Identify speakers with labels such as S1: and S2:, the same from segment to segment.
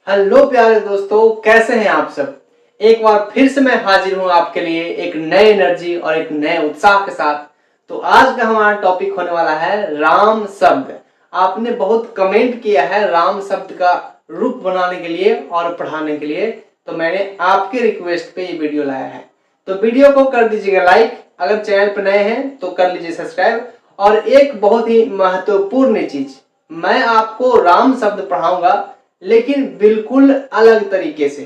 S1: Hello प्यारे दोस्तों, कैसे हैं आप सब। एक बार फिर से मैं हाजिर हूं आपके लिए एक नए एनर्जी और एक नए उत्साह के साथ। तो आज का हमारा टॉपिक होने वाला है राम शब्द। आपने बहुत कमेंट किया है राम शब्द का रूप बनाने के लिए और पढ़ाने के लिए, तो मैंने आपके रिक्वेस्ट पे ये वीडियो लाया है। तो वीडियो को कर दीजिएगा लाइक, अगर चैनल पर नए हैं तो कर लीजिए सब्सक्राइब। और एक बहुत ही महत्वपूर्ण चीज, मैं आपको राम शब्द पढ़ाऊंगा लेकिन बिल्कुल अलग तरीके से।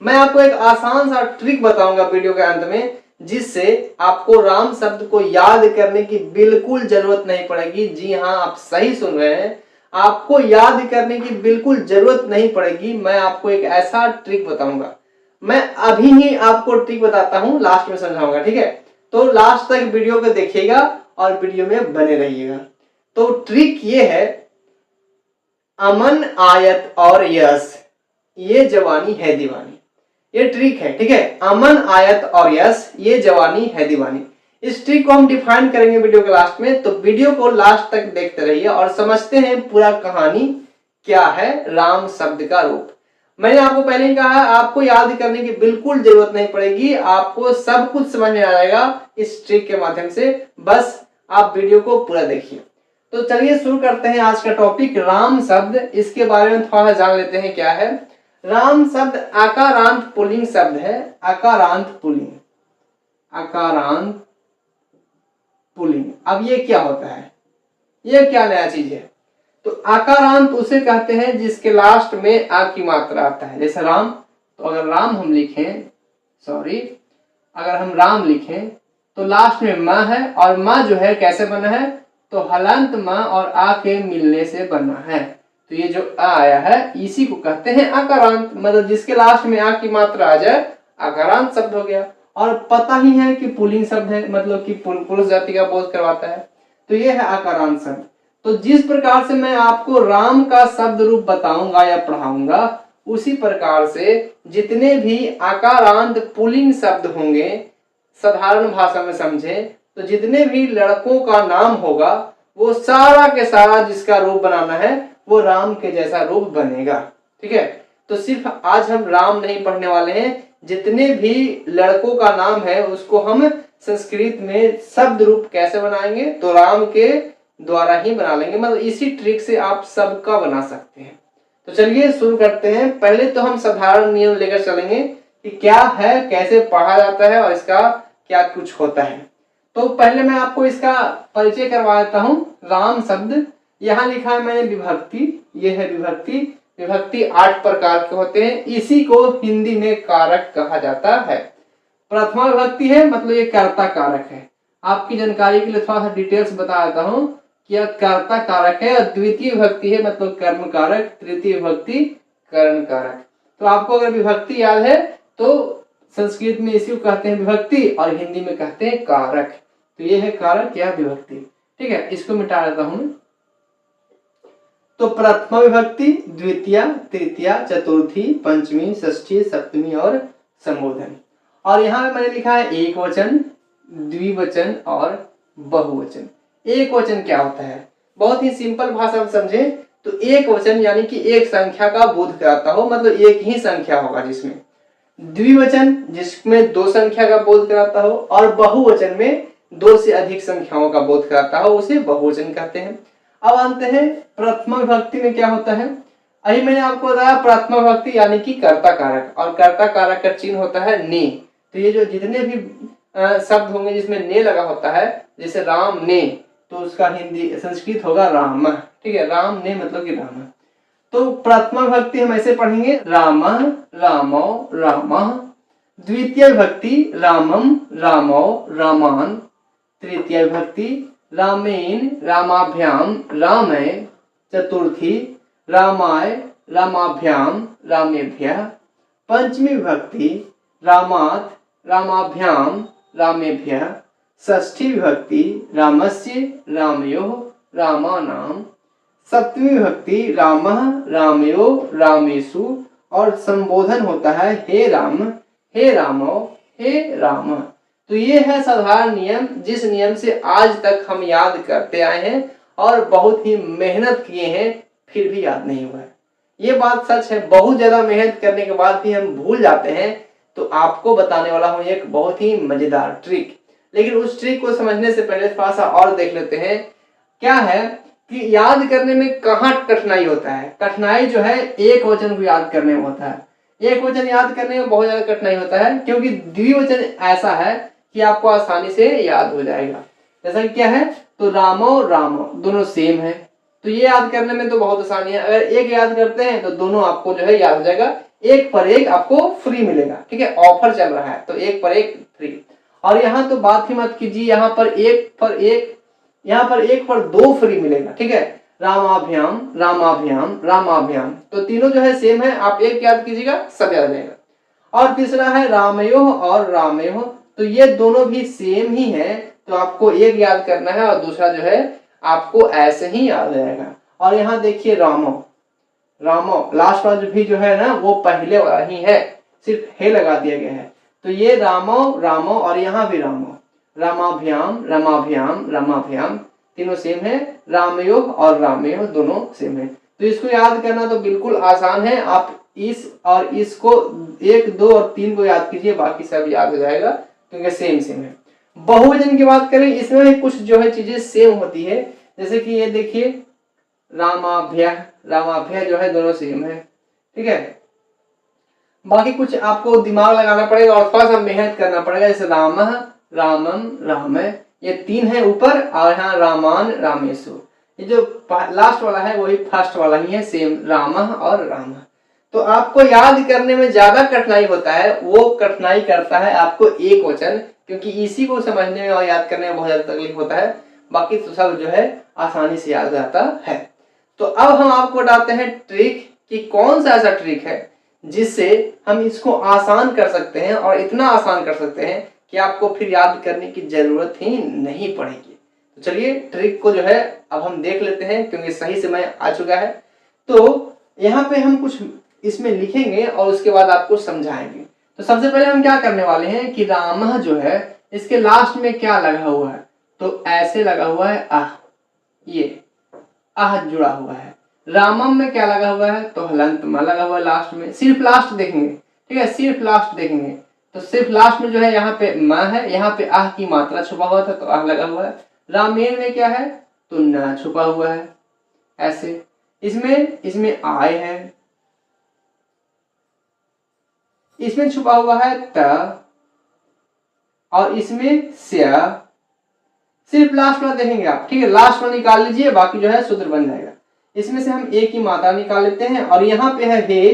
S1: मैं आपको एक आसान सा ट्रिक बताऊंगा वीडियो के अंत में, जिससे आपको राम शब्द को याद करने की बिल्कुल जरूरत नहीं पड़ेगी। जी हाँ, आप सही सुन रहे हैं, आपको याद करने की बिल्कुल जरूरत नहीं पड़ेगी। मैं आपको एक ऐसा ट्रिक बताऊंगा। मैं अभी ही आपको ट्रिक बताता हूं, लास्ट में समझाऊंगा, ठीक है। तो लास्ट तक वीडियो को देखिएगा और वीडियो में बने रहिएगा। तो ट्रिक ये है, अमन आयत और यश, ये जवानी है दीवानी। ये ट्रिक है, ठीक है। अमन आयत और यश, ये जवानी है दीवानी। इस ट्रिक को हम डिफाइन करेंगे वीडियो के लास्ट में। तो वीडियो को लास्ट तक देखते रहिए और समझते हैं पूरा कहानी क्या है राम शब्द का रूप। मैंने आपको पहले ही कहा, आपको याद करने की बिल्कुल जरूरत नहीं पड़ेगी, आपको सब कुछ समझ में आ जाएगा इस ट्रिक के माध्यम से। बस आप वीडियो को पूरा देखिए। तो चलिए शुरू करते हैं आज का टॉपिक, राम शब्द। इसके बारे में थोड़ा जान लेते हैं क्या है। राम शब्द आकारांत पुल्लिंग शब्द है। आकारांत पुल्लिंग, आकारांत पुल्लिंग। अब ये क्या होता है, ये क्या नया चीज है। तो आकारांत उसे कहते हैं जिसके लास्ट में आ की मात्रा आता है। जैसे राम, तो अगर राम हम लिखें, अगर हम राम लिखें तो लास्ट में म है, और म जो है कैसे बना है, तो हलंत म और आ के मिलने से बना है। तो ये जो आ आया है इसी को कहते हैं आकारांत, मतलब जिसके लास्ट में आ की मात्रा आ जाए आकारांत शब्द हो गया। और पता ही है कि पुल्लिंग शब्द है, मतलब कि पुरुष जाति का बोध करवाता है। तो ये है आकारांत शब्द। तो जिस प्रकार से मैं आपको राम का शब्द रूप बताऊंगा या पढ़ाऊंगा, उसी प्रकार से जितने भी आकारांत पुल्लिंग शब्द होंगे, साधारण भाषा में समझे तो जितने भी लड़कों का नाम होगा, वो सारा के सारा जिसका रूप बनाना है वो राम के जैसा रूप बनेगा, ठीक है। तो सिर्फ आज हम राम नहीं पढ़ने वाले हैं, जितने भी लड़कों का नाम है उसको हम संस्कृत में शब्द रूप कैसे बनाएंगे, तो राम के द्वारा ही बना लेंगे। मतलब इसी ट्रिक से आप सबका बना सकते हैं। तो चलिए शुरू करते हैं। पहले तो हम साधारण नियम लेकर चलेंगे कि क्या है, कैसे पढ़ा जाता है और इसका क्या कुछ होता है। तो पहले मैं आपको इसका परिचय करवा देता हूं। राम शब्द, यहाँ लिखा है मैंने विभक्ति, ये है विभक्ति। विभक्ति 8 प्रकार के होते हैं, इसी को हिंदी में कारक कहा जाता है। प्रथमा विभक्ति है, मतलब ये कर्ता कारक है। आपकी जानकारी के लिए थोड़ा सा डिटेल्स बता देता हूँ कि यह कर्ता कारक है। और द्वितीय विभक्ति है, मतलब कर्म कारक। तृतीय विभक्ति करण कारक। तो आपको अगर विभक्ति याद है तो संस्कृत में इसी को कहते हैं विभक्ति और हिंदी में कहते हैं कारक। तो ये है कारक या विभक्ति, ठीक है। इसको मिटा देता हूं। तो प्रथमा विभक्ति, द्वितीय, तृतीय, चतुर्थी, पंचमी, षष्ठी, सप्तमी और संबोधन। और यहाँ पे मैंने लिखा है एक वचन, द्विवचन और बहुवचन। एक वचन क्या होता है, बहुत ही सिंपल भाषा में समझे तो एक वचन यानी कि एक संख्या का बोध कराता हो, मतलब एक ही संख्या होगा जिसमें। द्विवचन जिसमें दो संख्या का बोध कराता हो, और बहुवचन में दो से अधिक संख्याओं का बोध कराता हो, उसे बहुवचन कहते हैं। अब आते हैं प्रथमा विभक्ति में क्या होता है। अभी मैंने आपको बताया प्रथमा विभक्ति यानी कि कर्ता कारक, और कर्ता कारक का चिन्ह होता है ने। तो ये जो जितने भी शब्द होंगे जिसमें ने लगा होता है, जैसे राम ने, तो उसका हिंदी संस्कृत होगा राम, ठीक है। राम ने मतलब कि राम। तो प्रथमा विभक्ति हम ऐसे पढ़ेंगे, राम, रामो, रामा। द्वितीय विभक्ति रामम, रामो, रामान। तृतीय विभक्ति रामेन, रामाभ्याम, रामय। चतुर्थी रामाय, रामाभ्याम, रामेभ्यः। पंचमी विभक्ति रामात्, रामाभ्याम, रामेभ्यः। षष्ठी विभक्ति रामस्य, रामयोः, रामानाम। सप्तमी विभक्ति रामः, रामयो, रामेषु। और संबोधन होता है हे राम, हे रामो, हे राम। तो ये है साधारण नियम, जिस नियम से आज तक हम याद करते आए हैं और बहुत ही मेहनत किए हैं, फिर भी याद नहीं हुआ है। ये बात सच है, बहुत ज्यादा मेहनत करने के बाद भी हम भूल जाते हैं। तो आपको बताने वाला हूं एक बहुत ही मजेदार ट्रिक। लेकिन उस ट्रिक को समझने से पहले थोड़ा सा और देख लेते हैं। क्या है कि याद करने में कहाँ कठिनाई होता है। कठिनाई जो है एक वचन को याद करने में होता है। एक वचन याद करने में बहुत ज्यादा कठिनाई होता है, क्योंकि द्विवचन ऐसा है कि आपको आसानी से याद हो जाएगा। जैसा कि क्या है, तो रामो रामो दोनों सेम है, तो ये याद करने में तो बहुत आसानी है। अगर एक याद करते हैं तो दोनों आपको जो है याद हो जाएगा। एक पर एक आपको फ्री मिलेगा, ठीक है, ऑफर चल रहा है तो एक पर एक फ्री। और यहाँ तो बात ही मत कीजिए, यहाँ पर एक पर दो फ्री मिलेगा, ठीक है, रामाभ्याम रामाभ्याम रामाभ्याम, तो तीनों जो है सेम है। आप एक याद कीजिएगा, सब याद आ जाएगा। और तीसरा है रामयोह और रामयोह, तो ये दोनों भी सेम ही है, तो आपको एक याद करना है और दूसरा जो है आपको ऐसे ही याद हो जाएगा। और यहाँ देखिए रामो रामो लास्ट वाला भी जो है ना वो पहले वाला ही है, सिर्फ हे लगा दिया गया है। तो ये रामो रामो और यहाँ भी रामो, रामाभ्याम रामाभ्याम रामाभ्याम, तीनों सेम है। रामयोग और रामयोग दोनों सेम है। तो इसको याद करना तो बिल्कुल आसान है। आप इस और इसको 1, 2 और 3 को याद कीजिए, बाकी सब याद हो जाएगा क्योंकि सेम है। बहुवचन की बात करें, इसमें भी कुछ जो है चीजें सेम होती है। जैसे कि ये देखिए रामाभ्य रामाभ्य जो है दोनों सेम है, ठीक है। बाकी कुछ आपको दिमाग लगाना पड़ेगा और थोड़ा सा मेहनत करना पड़ेगा। जैसे राम रामम राम, ये 3 है ऊपर, और यहाँ रामान रामेशु, ये जो लास्ट वाला है वही फर्स्ट वाला ही है, सेम राम और राम। तो आपको याद करने में ज्यादा कठिनाई होता है, वो कठिनाई करता है आपको एक वचन, क्योंकि इसी को समझने में और याद करने में बहुत ज्यादा तकलीफ होता है। बाकी तो सब जो है आसानी से याद जाता है। तो अब हम आपको बताते हैं ट्रिक, कि कौन सा ऐसा ट्रिक है जिससे हम इसको आसान कर सकते हैं, और इतना आसान कर सकते हैं कि आपको फिर याद करने की जरूरत ही नहीं पड़ेगी। तो चलिए ट्रिक को जो है अब हम देख लेते हैं, क्योंकि सही समय आ चुका है। तो यहाँ पे हम कुछ इसमें लिखेंगे और उसके बाद आपको समझाएंगे। तो सबसे पहले हम क्या करने वाले हैं कि राम जो है इसके लास्ट में क्या लगा हुआ है, तो ऐसे लगा हुआ है आह, ये आह जुड़ा हुआ है। रामम में क्या लगा हुआ है, तो हलंत में लगा हुआ है लास्ट में, सिर्फ लास्ट देखेंगे, ठीक है, सिर्फ लास्ट देखेंगे। तो सिर्फ लास्ट में जो है यहाँ पे म है, यहाँ पे आह की मात्रा छुपा हुआ था तो आह लगा हुआ है। रामेण में क्या है, तो न छुपा हुआ है ऐसे। इसमें आय है, इसमें छुपा हुआ है त, और इसमें स्या। सिर्फ लास्ट वाला देखेंगे आप, ठीक है, लास्ट वाला निकाल लीजिए, बाकी जो है सूत्र बन जाएगा। इसमें से हम एक की मात्रा निकाल लेते हैं, और यहाँ पे है हे,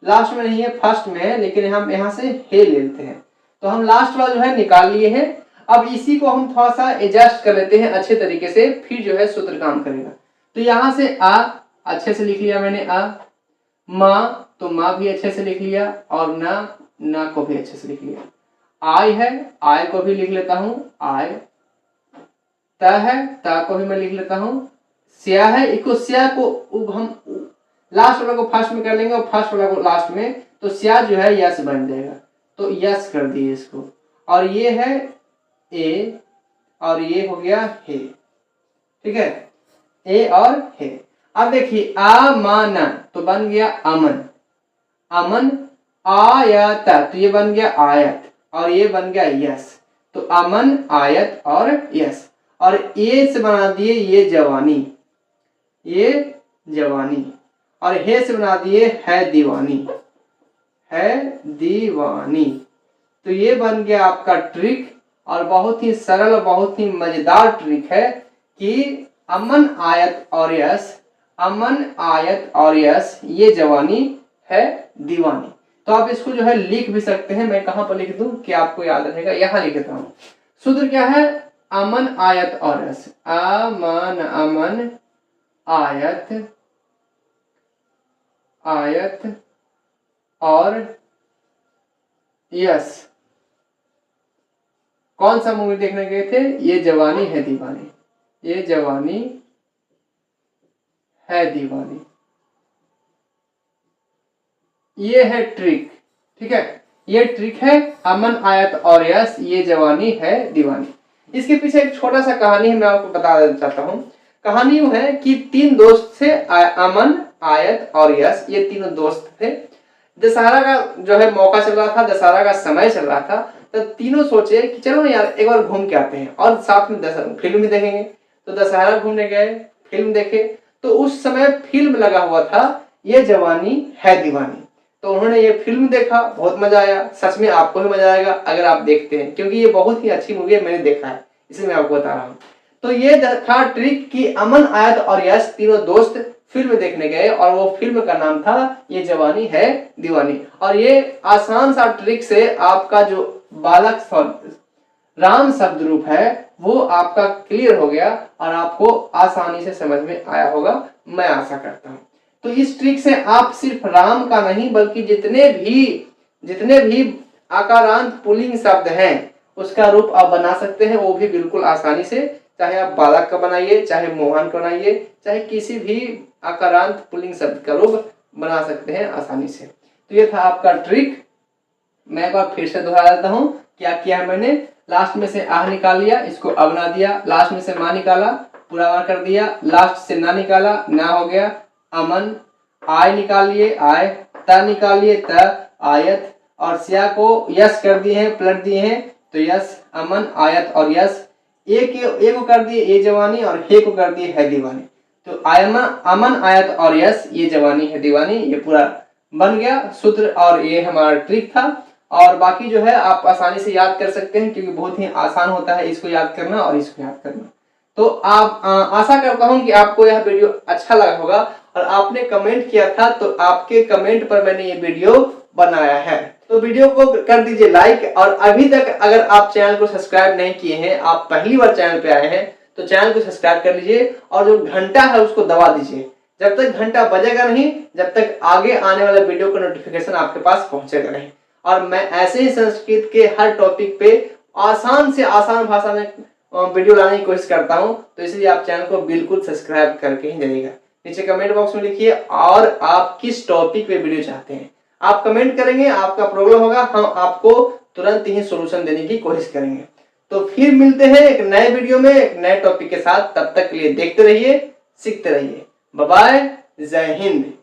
S1: लास्ट में नहीं है फर्स्ट में है, लेकिन हम यहाँ से हे ले लेते हैं। तो हम लास्ट वाला जो है निकाल लिए हैं। अब इसी को हम थोड़ा सा एडजस्ट कर लेते हैं अच्छे तरीके से, फिर जो है सूत्र काम करेगा। तो यहाँ से आ अच्छे से लिख लिया मैंने आ, माँ तो माँ भी अच्छे से लिख लिया, और ना को भी अच्छे से लिख लिया। आय है, आय को भी लिख लेता हूँ आय। त है, त को भी मैं लिख लेता हूँ। स्या है, इसको स्या को हम लास्ट वाला को फर्स्ट में कर लेंगे और फर्स्ट वाला को लास्ट में, तो स्या जो है यस बन जाएगा, तो यस कर दिए इसको। और ये है ए, और ये हो गया हे, ठीक है, ए और हे। अब देखिए आमन तो बन गया अमन, अमन। आयत तो ये बन गया आयत, और ये बन गया यस, तो अमन आयत और यस। और ए से बना दिए ये जवानी, ये जवानी, और हे से बना दिए है दीवानी, है दीवानी। तो ये बन गया आपका ट्रिक, और बहुत ही सरल और बहुत ही मजेदार ट्रिक है कि अमन आयत और यस, अमन आयत और यस, ये जवानी है दीवानी। तो आप इसको जो है लिख भी सकते हैं। मैं कहां पर लिख दूं कि आपको याद रहेगा, यहां लिख देता हूं। सूत्र क्या है, अमन आयत और यस, अमन अमन आयत आयत और यस। कौन सा मूवी देखने गए थे, ये जवानी है दीवानी, ये जवानी है दीवानी। ये है ट्रिक, ठीक है, ये ट्रिक है अमन आयत और यस, ये जवानी है दीवानी। इसके पीछे एक छोटा सा कहानी है, मैं आपको बता देना चाहता हूँ। कहानी यूं है कि 3 दोस्त थे, अमन आयत और यश, ये तीनों दोस्त थे। दशहरा का जो है मौका चल रहा था, दशहरा का समय चल रहा था, तो तीनों सोचे कि चलो यार एक बार घूम के आते हैं और साथ में फिल्म भी देखेंगे। तो दशहरा घूमने गए, फिल्म देखे। तो उस समय फिल्म लगा हुआ था ये जवानी है दीवानी। तो उन्होंने ये फिल्म देखा, बहुत मजा आया। सच में आपको भी मजा आएगा अगर आप देखते हैं, क्योंकि ये बहुत ही अच्छी मूवी है, मैंने देखा है, इसलिए मैं आपको बता रहा हूँ। तो ये था ट्रिक कि अमन, आयत और यश तीनों दोस्त फिल्म देखने गए और वो फिल्म का नाम था ये जवानी है दीवानी। और ये आसान सा ट्रिक से आपका जो बालक राम शब्द रूप है वो आपका क्लियर हो गया और आपको आसानी से समझ में आया होगा, मैं आशा करता हूं। तो इस ट्रिक से आप सिर्फ राम का नहीं बल्कि जितने भी आकारांत पुल्लिंग शब्द हैं उसका रूप आप बना सकते हैं, वो भी बिल्कुल आसानी से। चाहे आप बालक का बनाइए, चाहे मोहन का बनाइए, चाहे किसी भी आकारांत पुल्लिंग शब्द का रूप बना सकते हैं आसानी से। तो ये था आपका ट्रिक। मैं एक बार फिर से दोहरा देता हूँ। क्या किया है मैंने, लास्ट में से आह निकाल लिया, इसको अ बना दिया, लास्ट में से माँ निकाला, पूरा बार कर दिया, लास्ट से ना निकाला, ना हो गया अमन, आय निकाल लिए आय, त निकाल लिए त, आयत, और स्या को यश कर दिए हैं, पलट दिए हैं, तो यश, अमन, आयत और यश। ए को कर दिए ये जवानी और हे को कर दिए है दीवानी। तो अमन, आयत और यश ये जवानी है दीवानी, ये पूरा बन गया सूत्र और ये हमारा ट्रिक था। और बाकी जो है आप आसानी से याद कर सकते हैं, क्योंकि बहुत ही आसान होता है इसको याद करना और इसको याद करना। तो आप आशा करता हूं कि आपको यह वीडियो अच्छा लगा होगा और आपने कमेंट किया था, तो आपके कमेंट पर मैंने ये वीडियो बनाया है। तो वीडियो को कर दीजिए लाइक, और अभी तक अगर आप चैनल को सब्सक्राइब नहीं किए हैं, आप पहली बार चैनल पे आए हैं, तो चैनल को सब्सक्राइब कर लीजिए और जो घंटा है उसको दबा दीजिए। जब तक घंटा बजेगा नहीं, जब तक आगे आने वाले वीडियो का नोटिफिकेशन आपके पास पहुंचेगा नहीं। और मैं ऐसे ही संस्कृत के हर टॉपिक पे आसान से आसान भाषा में वीडियो लाने की कोशिश करता हूं, तो इसलिए आप चैनल को बिल्कुल सब्सक्राइब करके ही जाइएगा। नीचे कमेंट बॉक्स में लिखिए और आप किस टॉपिक पे वीडियो चाहते हैं। आप कमेंट करेंगे, आपका प्रॉब्लम होगा, हम आपको तुरंत ही सॉल्यूशन देने की कोशिश करेंगे। तो फिर मिलते हैं एक नए वीडियो में एक नए टॉपिक के साथ। तब तक के लिए देखते रहिए, सीखते रहिए। बाय बाय, जय हिंद।